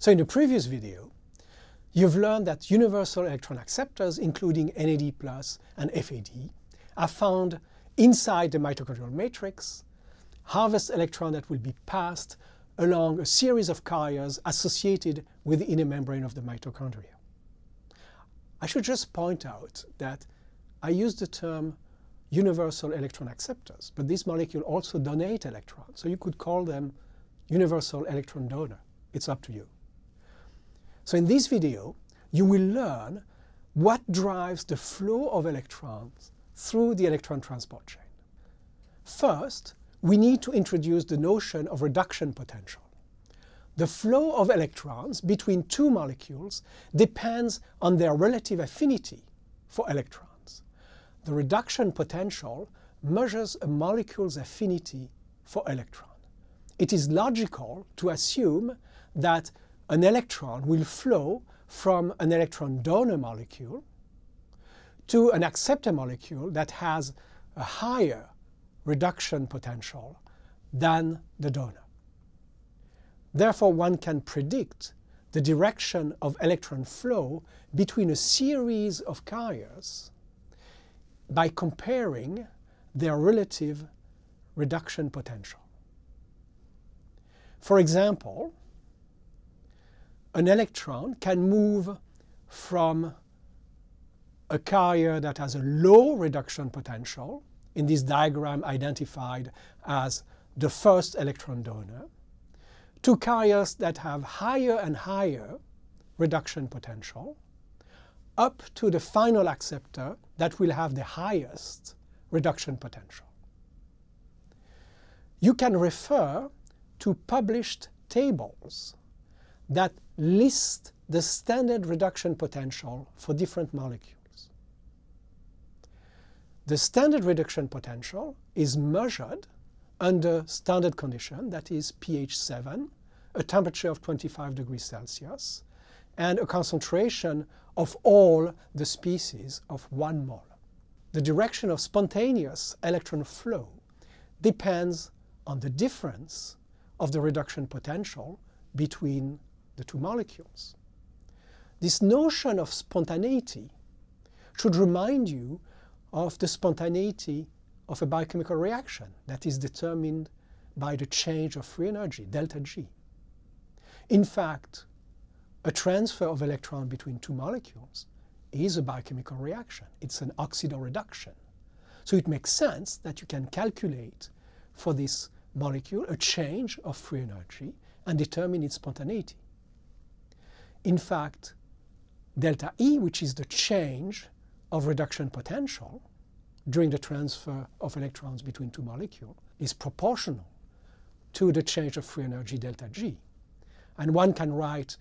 So in the previous video, you've learned that universal electron acceptors, including NAD+ and FAD, are found inside the mitochondrial matrix, harvest electron that will be passed along a series of carriers associated with the inner membrane of the mitochondria. I should just point out that I use the term universal electron acceptors, but these molecules also donate electrons, so you could call them universal electron donor. It's up to you. So in this video, you will learn what drives the flow of electrons through the electron transport chain. First, we need to introduce the notion of reduction potential. The flow of electrons between two molecules depends on their relative affinity for electrons. The reduction potential measures a molecule's affinity for electron. It is logical to assume that an electron will flow from an electron donor molecule to an acceptor molecule that has a higher reduction potential than the donor. Therefore, one can predict the direction of electron flow between a series of carriers by comparing their relative reduction potential. For example, an electron can move from a carrier that has a low reduction potential, in this diagram identified as the first electron donor, to carriers that have higher and higher reduction potential, up to the final acceptor that will have the highest reduction potential. You can refer to published tables that list the standard reduction potential for different molecules. The standard reduction potential is measured under standard condition, that is pH 7, a temperature of 25 degrees Celsius, and a concentration of all the species of 1 mole. The direction of spontaneous electron flow depends on the difference of the reduction potential between the two molecules. This notion of spontaneity should remind you of the spontaneity of a biochemical reaction that is determined by the change of free energy, delta G. In fact, a transfer of electron between two molecules is a biochemical reaction. It's an oxidoreduction. So it makes sense that you can calculate for this molecule a change of free energy and determine its spontaneity. In fact, delta E, which is the change of reduction potential during the transfer of electrons between two molecules, is proportional to the change of free energy delta G. And one can write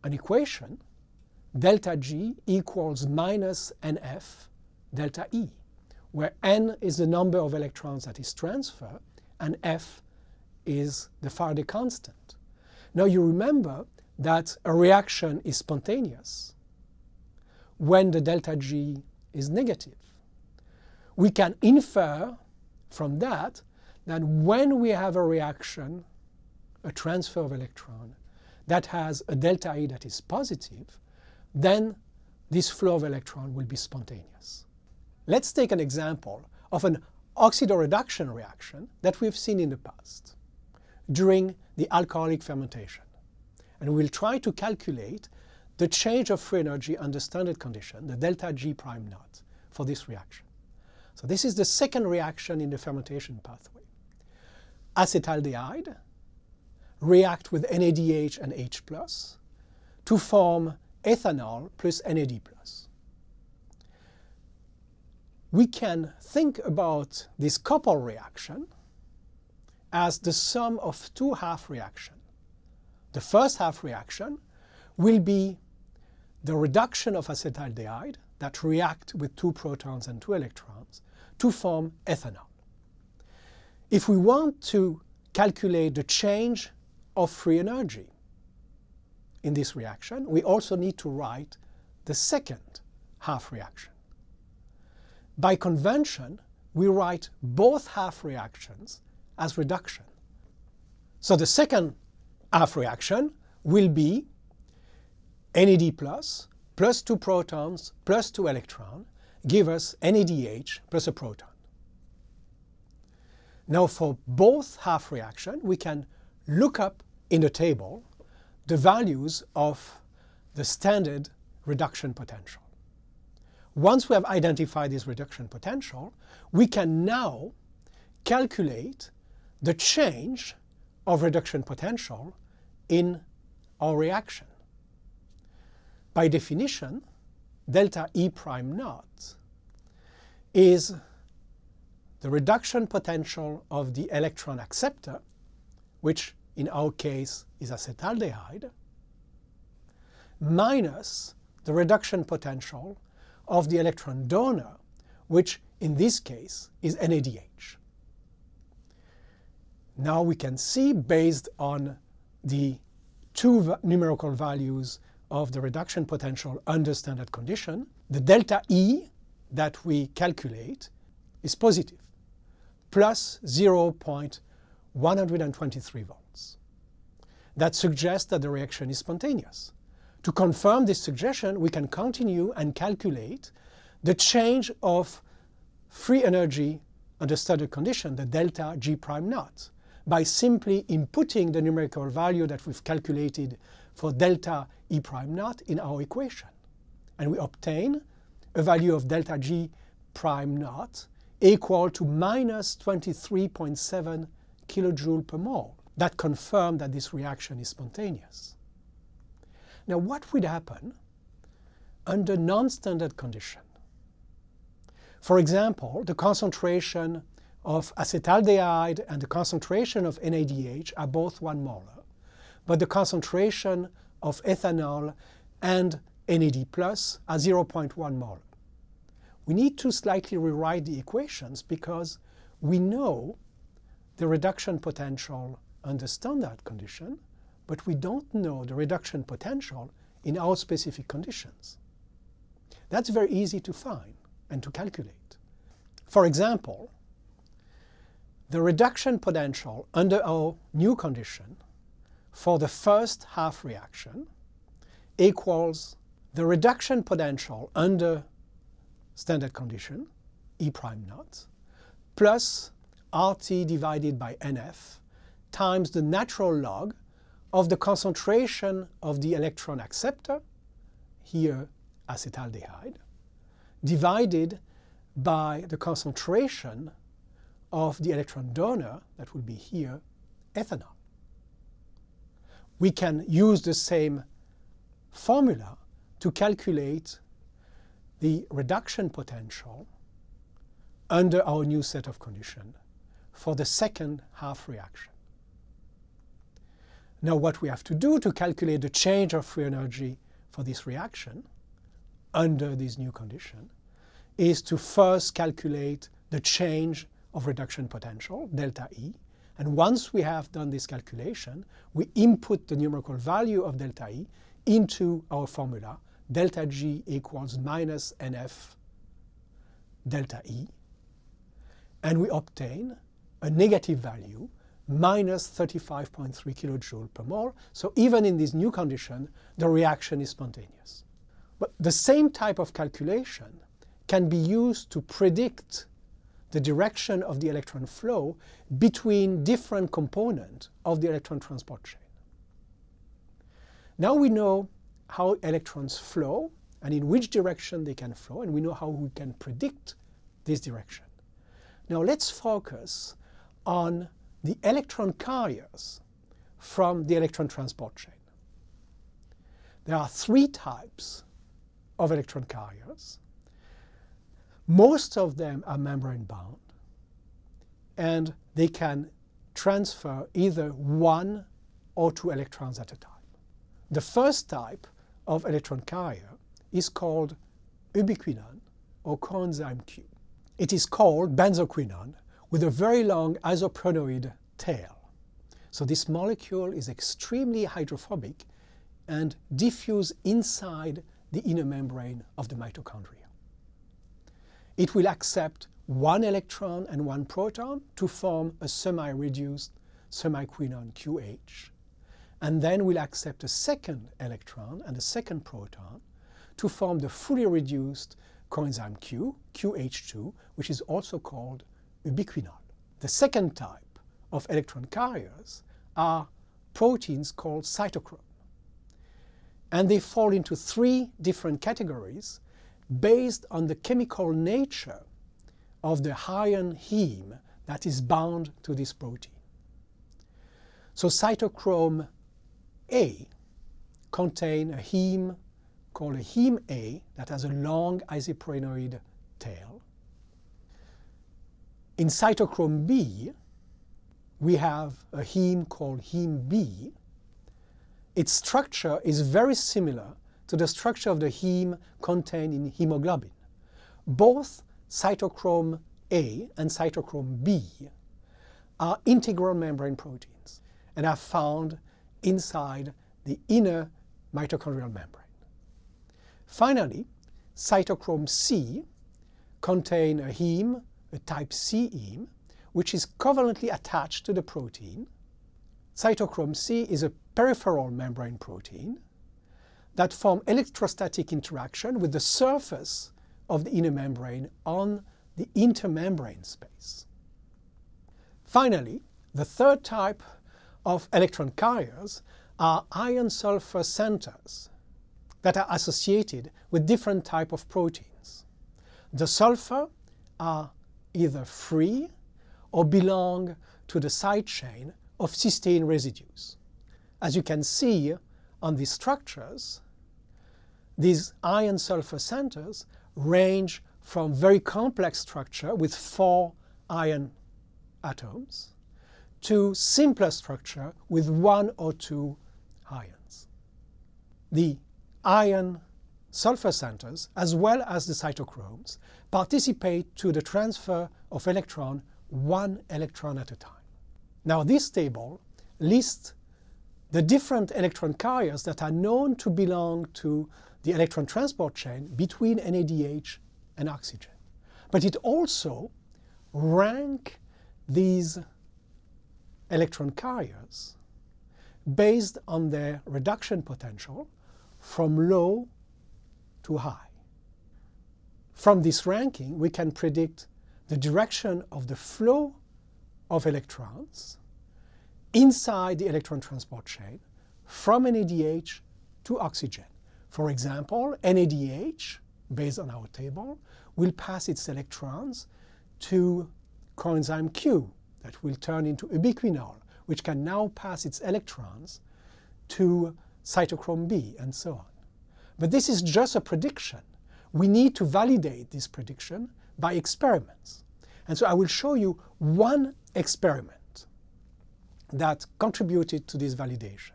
an equation, delta G equals minus NF delta E, where N is the number of electrons that is transferred and F is the Faraday constant. Now you remember that a reaction is spontaneous when the delta G is negative. We can infer from that that when we have a reaction, a transfer of electron, that has a delta E that is positive, then this flow of electron will be spontaneous. Let's take an example of an oxidoreduction reaction that we've seen in the past during the alcoholic fermentation. And we'll try to calculate the change of free energy under standard condition, the delta G prime naught, for this reaction. So this is the second reaction in the fermentation pathway. Acetaldehyde react with NADH and H+ to form ethanol plus NAD+. We can think about this couple reaction as the sum of two half reactions. The first half reaction will be the reduction of acetaldehyde that react with two protons and two electrons to form ethanol. If we want to calculate the change of free energy in this reaction, we also need to write the second half reaction. By convention, we write both half reactions as reduction. So the second half reaction will be NAD plus 2 protons plus 2 electrons, give us NADH plus a proton. Now for both half reactions, we can look up in the table the values of the standard reduction potential. Once we have identified this reduction potential, we can now calculate the change of reduction potential in our reaction. By definition, delta E prime naught is the reduction potential of the electron acceptor, which in our case is acetaldehyde, minus the reduction potential of the electron donor, which in this case is NADH. Now we can see, based on the two numerical values of the reduction potential under standard condition, the delta E that we calculate is positive, plus 0.123 volts. That suggests that the reaction is spontaneous. To confirm this suggestion, we can continue and calculate the change of free energy under standard condition, the delta G prime naught, by simply inputting the numerical value that we've calculated for delta E prime naught in our equation. And we obtain a value of delta G prime naught equal to minus 23.7 kilojoule per mole. That confirms that this reaction is spontaneous. Now what would happen under non-standard condition? For example, the concentration of acetaldehyde and the concentration of NADH are both 1 molar, but the concentration of ethanol and NAD plus are 0.1 molar. We need to slightly rewrite the equations because we know the reduction potential under standard condition, but we don't know the reduction potential in our specific conditions. That's very easy to find and to calculate. For example, the reduction potential under our new condition for the first half reaction equals the reduction potential under standard condition, E prime naught, plus RT divided by NF times the natural log of the concentration of the electron acceptor, here acetaldehyde, divided by the concentration of the electron donor, that will be here, ethanol. We can use the same formula to calculate the reduction potential under our new set of conditions for the second half reaction. Now what we have to do to calculate the change of free energy for this reaction under this new condition is to first calculate the change of reduction potential, delta E. And once we have done this calculation, we input the numerical value of delta E into our formula, delta G equals minus NF delta E. And we obtain a negative value, minus 35.3 kilojoule per mole. So even in this new condition, the reaction is spontaneous. But the same type of calculation can be used to predict the direction of the electron flow between different components of the electron transport chain. Now we know how electrons flow and in which direction they can flow, and we know how we can predict this direction. Now let's focus on the electron carriers from the electron transport chain. There are 3 types of electron carriers. Most of them are membrane bound, and they can transfer either 1 or 2 electrons at a time. The first type of electron carrier is called ubiquinone or coenzyme Q. It is called benzoquinone with a very long isoproenoid tail. So this molecule is extremely hydrophobic and diffuse inside the inner membrane of the mitochondria. It will accept 1 electron and 1 proton to form a semi-reduced semiquinone QH. and then will accept a second electron and a second proton to form the fully reduced coenzyme Q, QH2, which is also called ubiquinol. The second type of electron carriers are proteins called cytochrome. And they fall into three different categories based on the chemical nature of the ion heme that is bound to this protein. So cytochrome A contain a heme called a heme A that has a long isoprenoid tail. In cytochrome B, we have a heme called heme B. Its structure is very similar to the structure of the heme contained in hemoglobin. Both cytochrome A and cytochrome B are integral membrane proteins and are found inside the inner mitochondrial membrane. Finally, cytochrome C contains a heme, a type C heme, which is covalently attached to the protein. Cytochrome C is a peripheral membrane protein that form electrostatic interaction with the surface of the inner membrane on the intermembrane space. Finally, the third type of electron carriers are iron-sulfur centers that are associated with different types of proteins. The sulfur are either free or belong to the side chain of cysteine residues. As you can see on these structures, these iron-sulfur centers range from very complex structure with 4 iron atoms to simpler structure with 1 or 2 ions. The iron-sulfur centers, as well as the cytochromes, participate to the transfer of electron 1 electron at a time. Now this table lists the different electron carriers that are known to belong to the electron transport chain between NADH and oxygen. But it also ranks these electron carriers based on their reduction potential from low to high. From this ranking, we can predict the direction of the flow of electrons inside the electron transport chain from NADH to oxygen. For example, NADH, based on our table, will pass its electrons to coenzyme Q that will turn into ubiquinol, which can now pass its electrons to cytochrome B, and so on. But this is just a prediction. We need to validate this prediction by experiments. And so I will show you one experiment that contributed to this validation.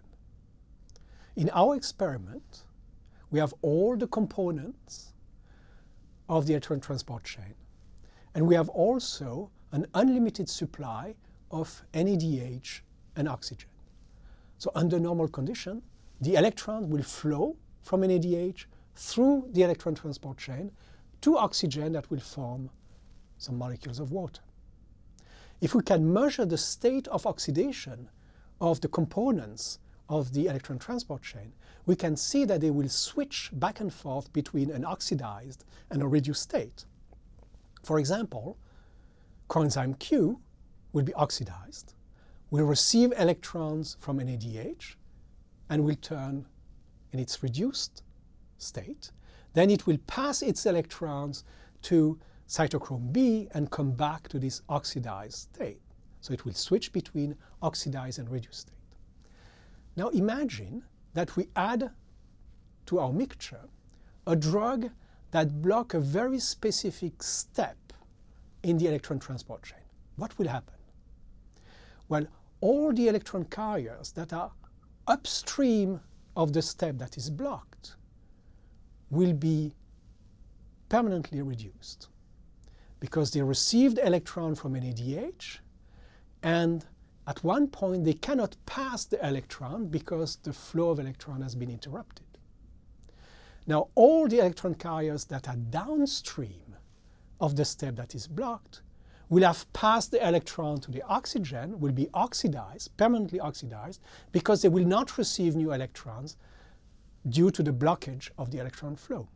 In our experiment, we have all the components of the electron transport chain, and we have also an unlimited supply of NADH and oxygen. So under normal condition, the electron will flow from NADH through the electron transport chain to oxygen that will form some molecules of water. If we can measure the state of oxidation of the components of the electron transport chain, we can see that they will switch back and forth between an oxidized and a reduced state. For example, coenzyme Q will be oxidized, will receive electrons from NADH, and will turn in its reduced state. Then it will pass its electrons to cytochrome B and come back to this oxidized state. So it will switch between oxidized and reduced state. Now imagine that we add to our mixture a drug that blocks a very specific step in the electron transport chain. What will happen? Well, all the electron carriers that are upstream of the step that is blocked will be permanently reduced because they received electron from NADH, and at one point they cannot pass the electron because the flow of electron has been interrupted. Now all the electron carriers that are downstream of the step that is blocked will have passed the electron to the oxygen, will be oxidized, permanently oxidized, because they will not receive new electrons due to the blockage of the electron flow.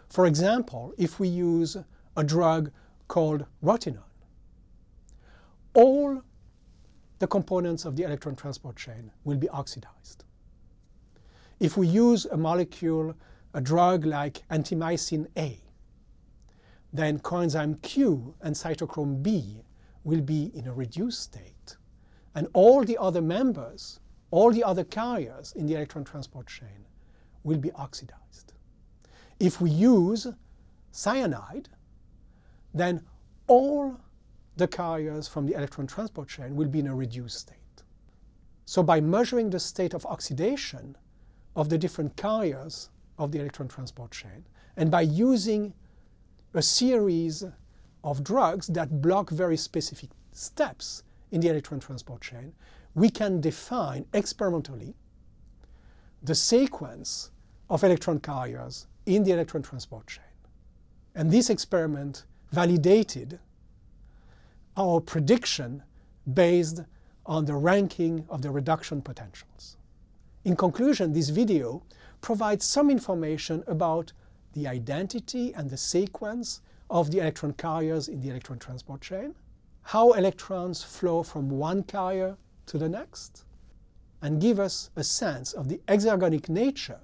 For example, if we use a drug called rotenone, all the components of the electron transport chain will be oxidized. If we use a molecule, a drug like antimycin A, then coenzyme Q and cytochrome B will be in a reduced state. And all the other members, all the other carriers in the electron transport chain will be oxidized. If we use cyanide, then all the carriers from the electron transport chain will be in a reduced state. So by measuring the state of oxidation of the different carriers of the electron transport chain, and by using a series of drugs that block very specific steps in the electron transport chain, we can define experimentally the sequence of electron carriers in the electron transport chain. And this experiment validated our prediction based on the ranking of the reduction potentials. In conclusion, this video provides some information about the identity and the sequence of the electron carriers in the electron transport chain, how electrons flow from one carrier to the next, and give us a sense of the exergonic nature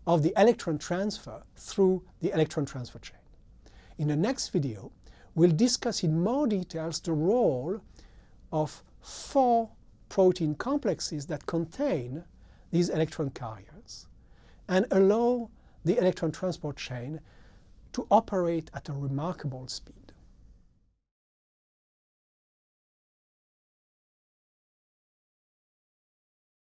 of the electron transfer through the electron transfer chain. In the next video, we'll discuss in more details the role of 4 protein complexes that contain these electron carriers and allow the electron transport chain to operate at a remarkable speed.